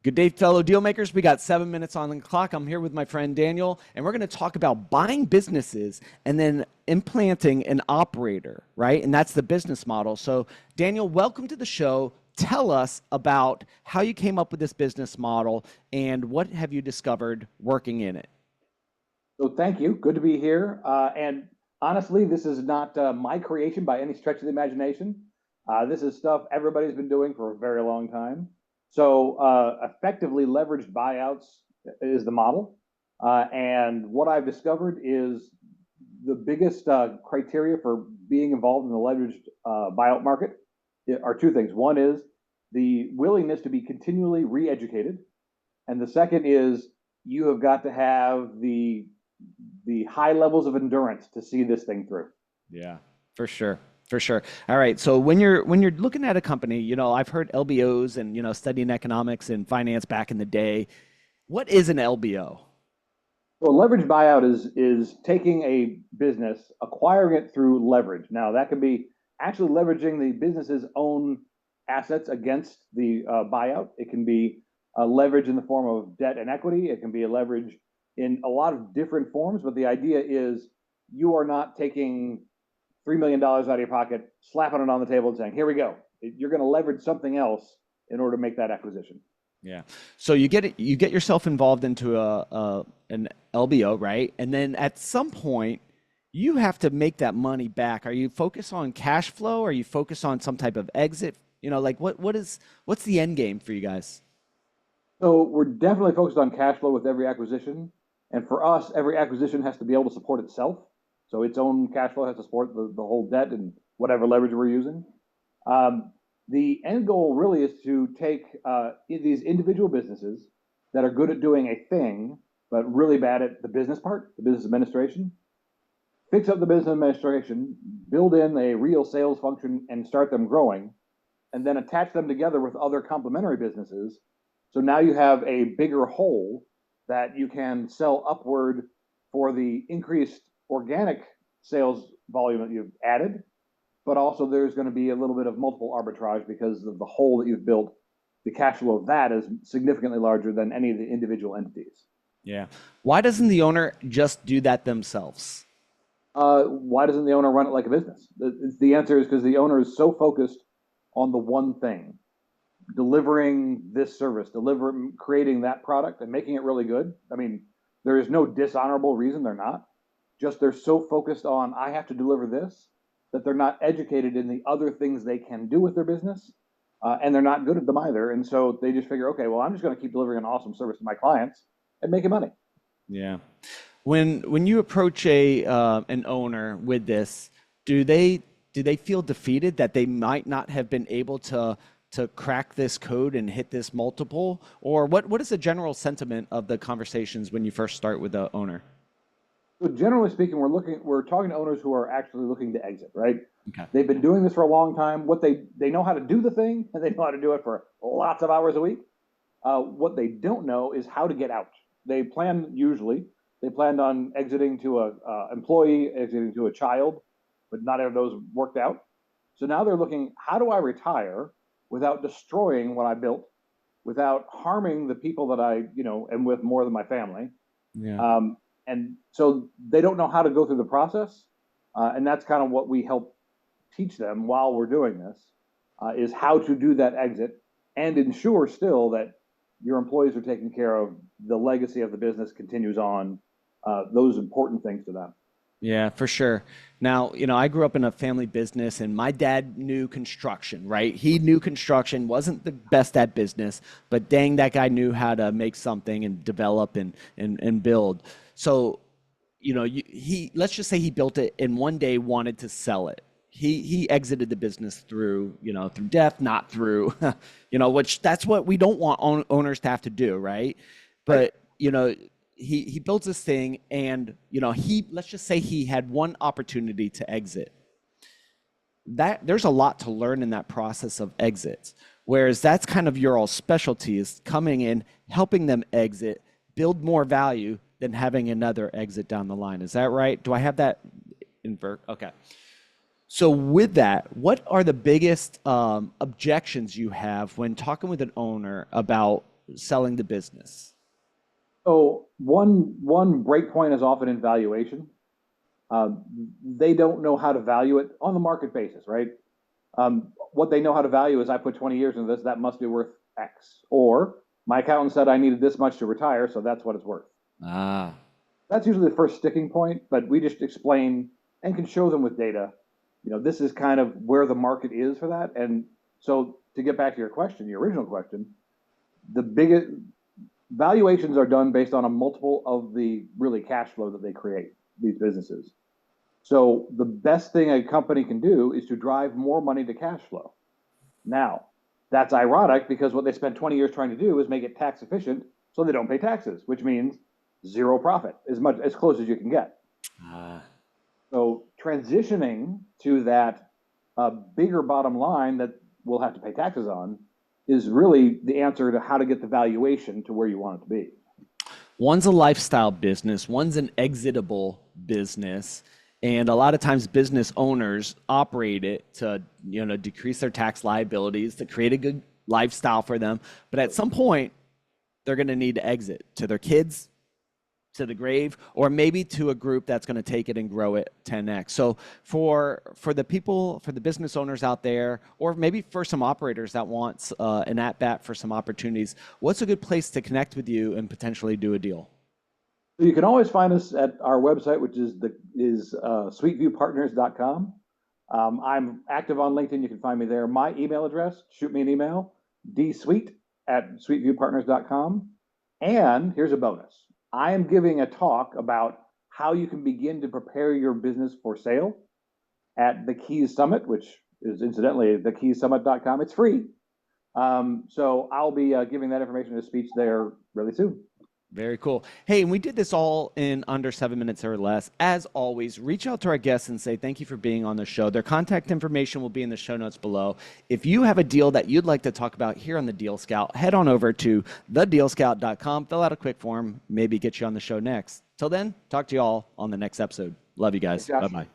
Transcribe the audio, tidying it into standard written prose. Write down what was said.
Good day, fellow deal makers. We got 7 minutes on the clock. I'm here with my friend Daniel, and we're going to talk about buying businesses and then implanting an operator, right? And that's the business model. So, Daniel, welcome to the show. Tell us about how you came up with this business model and what have you discovered working in it. So thank you. Good to be here. And honestly, this is not my creation by any stretch of the imagination. This is stuff everybody's been doing for a very long time. So effectively leveraged buyouts is the model. And what I've discovered is the biggest criteria for being involved in the leveraged buyout market are two things. One is the willingness to be continually re-educated. And the second is you have got to have the high levels of endurance to see this thing through. Yeah, for sure. For sure. All right. So when you're looking at a company, I've heard LBOs and, studying economics and finance back in the day. What is an LBO? Well, leverage buyout is taking a business, acquiring it through leverage. Now, that could be actually leveraging the business's own assets against the buyout. It can be a leverage in the form of debt and equity. It can be a leverage in a lot of different forms, but the idea is you are not taking $3 million out of your pocket, slapping it on the table and saying, here we go. You're going to leverage something else in order to make that acquisition. Yeah. So you get yourself involved into an LBO, right? And then at some point, you have to make that money back. Are you focused on cash flow? Are you focused on some type of exit? What's the end game for you guys? So we're definitely focused on cash flow with every acquisition. And for us, every acquisition has to be able to support itself. So its own cash flow has to support the whole debt and whatever leverage we're using. The end goal really is to take these individual businesses that are good at doing a thing, but really bad at the business part, the business administration, fix up the business administration, build in a real sales function and start them growing, and then attach them together with other complementary businesses. So now you have a bigger whole that you can sell upward for the increased organic sales volume that you've added, but also there's going to be a little bit of multiple arbitrage because of the whole that you've built. The cash flow of that is significantly larger than any of the individual entities. Yeah. Why doesn't the owner just do that themselves? Why doesn't the owner run it like a business? The answer is because the owner is so focused on the one thing, delivering this service, creating that product and making it really good. I mean, there is no dishonorable reason they're not. Just they're so focused on, I have to deliver this, that they're not educated in the other things they can do with their business. And they're not good at them either. And so they just figure, okay, well, I'm just going to keep delivering an awesome service to my clients and making money. Yeah. When you approach an owner with this, do they feel defeated that they might not have been able to crack this code and hit this multiple? Or what is the general sentiment of the conversations when you first start with the owner? So generally speaking, we're talking to owners who are actually looking to exit, right? Okay. They've been doing this for a long time. They know how to do the thing, and they know how to do it for lots of hours a week. What they don't know is how to get out. They planned on exiting to a employee, exiting to a child, but not every of those worked out. So now they're looking, how do I retire without destroying what I built, without harming the people that I, am with more than my family? Yeah. And so they don't know how to go through the process. And that's kind of what we help teach them while we're doing this, is how to do that exit and ensure still that your employees are taken care of, the legacy of the business continues on, those important things to them. Yeah, for sure. Now, I grew up in a family business and my dad knew construction, right? He knew construction, wasn't the best at business, but dang, that guy knew how to make something and develop and build. So, let's just say he built it and one day wanted to sell it. He exited the business through death, not through, which that's what we don't want owners to have to do, right? But, he builds this thing and, let's just say he had one opportunity to exit. There's a lot to learn in that process of exits. Whereas that's kind of your all specialty, is coming in, helping them exit, build more value than having another exit down the line. Is that right? Do I have that invert? Okay. So with that, what are the biggest objections you have when talking with an owner about selling the business? So one break point is often in valuation. They don't know how to value it on the market basis, right? What they know how to value is I put 20 years into this, that must be worth X. Or my accountant said I needed this much to retire, so that's what it's worth. Ah, That's usually the first sticking point, but we just explain and can show them with data, this is kind of where the market is for that. And so to get back to your question, your original question, the biggest valuations are done based on a multiple of the really cash flow that they create, these businesses. So the best thing a company can do is to drive more money to cash flow. Now, that's ironic because what they spent 20 years trying to do is make it tax efficient so they don't pay taxes, which means zero profit, as close as you can get. ah. So transitioning to that bigger bottom line that we'll have to pay taxes on is really the answer to how to get the valuation to where you want it to be. One's a lifestyle business, one's an exitable business. And a lot of times business owners operate it to, decrease their tax liabilities, to create a good lifestyle for them. But at some point, they're going to need to exit to their kids, to the grave, or maybe to a group that's going to take it and grow it 10x. So for the people, for the business owners out there, or maybe for some operators that want an at bat for some opportunities, what's a good place to connect with you and potentially do a deal? So you can always find us at our website, which is sweetviewpartners.com. I'm active on LinkedIn. You can find me there. My email address, shoot me an email, dsweet@sweetviewpartners.com. And here's a bonus. I am giving a talk about how you can begin to prepare your business for sale at the Keys Summit, which is incidentally thekeyssummit.com. It's free. So I'll be giving that information in a speech there really soon. Very cool. Hey, and we did this all in under 7 minutes or less. As always, reach out to our guests and say thank you for being on the show. Their contact information will be in the show notes below. If you have a deal that you'd like to talk about here on the Deal Scout, head on over to thedealscout.com, fill out a quick form, maybe get you on the show next. Till then, talk to you all on the next episode. Love you guys. Thanks, Josh. Bye-bye.